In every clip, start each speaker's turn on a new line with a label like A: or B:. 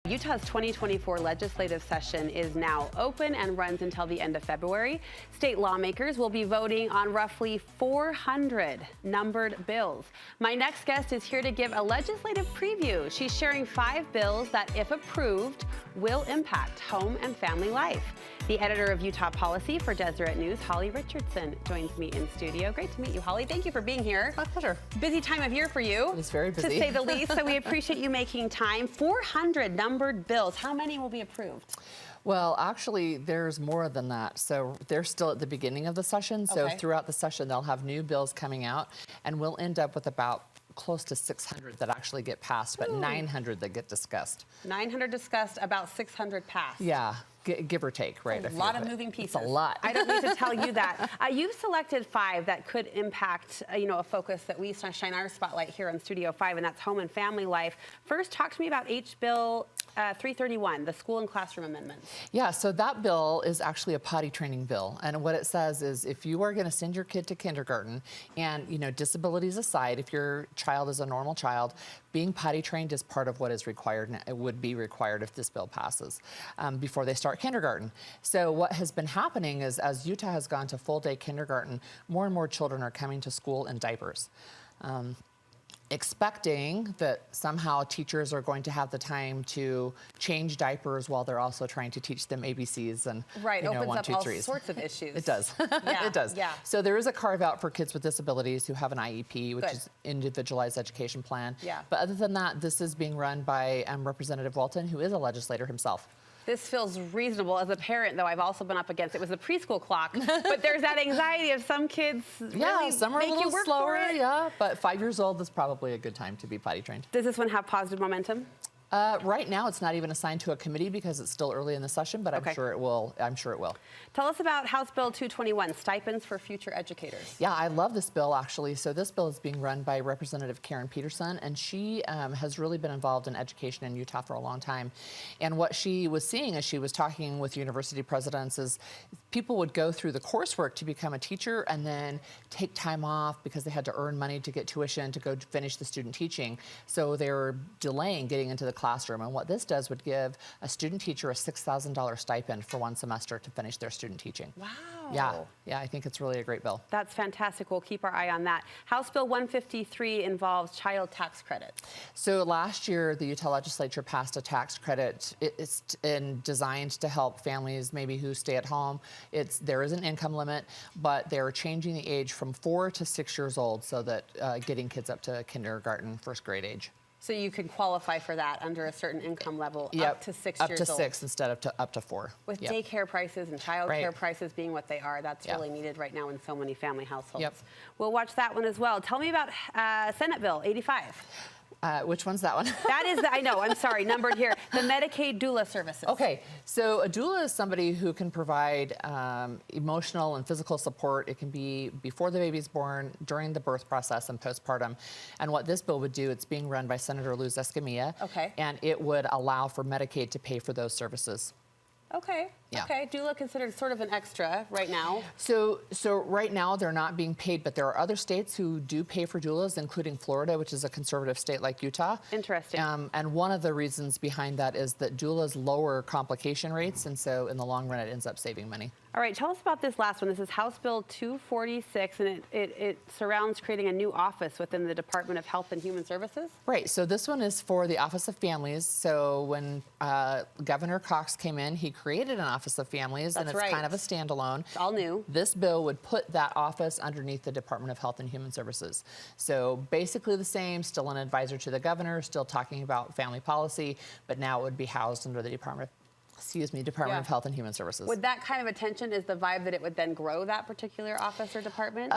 A: Utah's 2024 legislative session is now open and runs until the end of February. State lawmakers will be voting on roughly 400 numbered bills. My next guest is here to give a legislative preview. She's sharing 5 bills that, if approved, will impact home and family life. The editor of Utah Policy for Deseret News, Holly Richardson, joins me in studio. Great to meet you, Holly. Thank you for being here.
B: My pleasure.
A: Busy time of year for you.
B: It's very busy,
A: to say the least, so we appreciate you making time. 400 numbered bills. How many will be approved?
B: Well, actually, there's more than that. So they're still at the beginning of the session. So throughout the session, they'll have new bills coming out, and we'll end up with about close to 600 that actually get passed, but 900 that get discussed.
A: 900 discussed, about 600 passed.
B: Yeah, give or take, right?
A: A lot of moving pieces.
B: It's a lot.
A: I don't need to tell you that. You've selected 5 that could impact, a focus that we shine our spotlight here on Studio 5, and that's home and family life. First, talk to me about H. Bill 331, the school and classroom amendments.
B: Yeah, so that bill is actually a potty training bill. And what it says is if you are going to send your kid to kindergarten and, disabilities aside, if your child is a normal child, being potty trained is part of what is required, and it would be required if this bill passes before they start kindergarten. So what has been happening is as Utah has gone to full day kindergarten, more and more children are coming to school in diapers. Expecting that somehow teachers are going to have the time to change diapers while they're also trying to teach them ABCs and
A: opens
B: 1,
A: up
B: 2,
A: all
B: 3s.
A: sorts of issues.
B: It does.
A: Yeah.
B: It does.
A: Yeah.
B: So there is a carve out for kids with disabilities who have an IEP, which is individualized education plan.
A: Yeah.
B: But other than that, this is being run by Representative Walton, who is a legislator himself.
A: This feels reasonable. As a parent, though, I've also been up against it. Was the preschool clock, but there's that anxiety of some kids really
B: some are
A: make
B: a little
A: you work
B: slower,
A: for it.
B: yeah, but 5 years old is probably a good time to be potty trained.
A: Does this one have positive momentum?
B: Right now, it's not even assigned to a committee because it's still early in the session, but I'm sure it will.
A: Tell us about House Bill 221, stipends for future educators.
B: Yeah, I love this bill, actually. So this bill is being run by Representative Karen Peterson, and she has really been involved in education in Utah for a long time. And what she was seeing as she was talking with university presidents is people would go through the coursework to become a teacher and then take time off because they had to earn money to get tuition to go finish the student teaching. So they were delaying getting into the classroom. And what this does would give a student teacher a $6,000 stipend for 1 semester to finish their student teaching.
A: Wow.
B: Yeah, I think it's really a great bill.
A: That's fantastic. We'll keep our eye on that. House Bill 153 involves child tax credit.
B: So last year, the Utah legislature passed a tax credit. It's designed to help families maybe who stay at home. There is an income limit, but they're changing the age from 4 to 6 years old so that getting kids up to kindergarten, first grade age.
A: So you could qualify for that under a certain income level up to 6 years old.
B: Up to 6 instead of up to 4.
A: With daycare prices and child care prices being what they are, that's really needed right now in so many family households. We'll watch that one as well. Tell me about Senate Bill 85.
B: Which one's that one?
A: That is, I know, I'm sorry, numbered here. The Medicaid doula services.
B: Okay, so a doula is somebody who can provide emotional and physical support. It can be before the baby's born, during the birth process, and postpartum. And what this bill would do, it's being run by Senator Luz Escamilla. And it would allow for Medicaid to pay for those services.
A: Okay. Doula considered sort of an extra right now.
B: So right now they're not being paid, but there are other states who do pay for doulas, including Florida, which is a conservative state like Utah.
A: Interesting.
B: And one of the reasons behind that is that doulas lower complication rates, and so in the long run it ends up saving money.
A: All right, tell us about this last one. This is House Bill 246, and it surrounds creating a new office within the Department of Health and Human Services.
B: Right, so this one is for the Office of Families. So when Governor Cox came in, he created an Office of Families, and it's kind of a standalone.
A: It's all new.
B: This bill would put that office underneath the Department of Health and Human Services. So basically the same, still an advisor to the governor, still talking about family policy, but now it would be housed under the Department of Health and Human Services.
A: Would that kind of attention, is the vibe that it would then grow that particular office or department?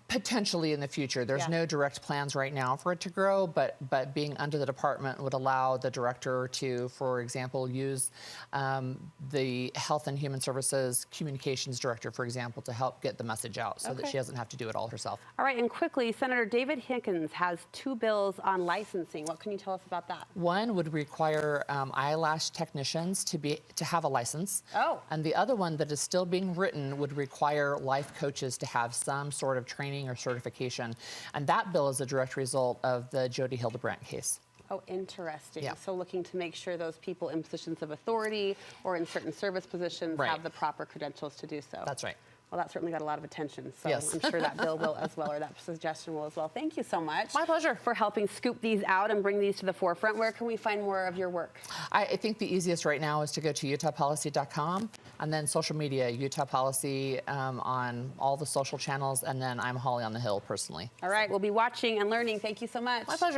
B: Potentially in the future. There's no direct plans right now for it to grow, but being under the department would allow the director to, for example, use the Health and Human Services Communications Director, for example, to help get the message out so that she doesn't have to do it all herself.
A: All right, and quickly, Senator David Hinkins has 2 bills on licensing. What can you tell us about that?
B: One would require eyelash technicians to have a license. And the other one that is still being written would require life coaches to have some sort of training or certification. And that bill is a direct result of the Jody Hildebrandt case.
A: Oh, interesting.
B: Yeah.
A: So looking to make sure those people in positions of authority or in certain service positions
B: Right.
A: have the proper credentials to do so.
B: That's right.
A: Well, that certainly got a lot of attention, so
B: Yes.
A: I'm sure that bill will as well, or that suggestion will as well. Thank you so much.
B: My pleasure.
A: For helping scoop these out and bring these to the forefront. Where can we find more of your work?
B: I think the easiest right now is to go to utahpolicy.com, and then social media, Utah Policy on all the social channels, and then I'm Holly on the Hill personally.
A: All right, we'll be watching and learning. Thank you so much.
B: My pleasure.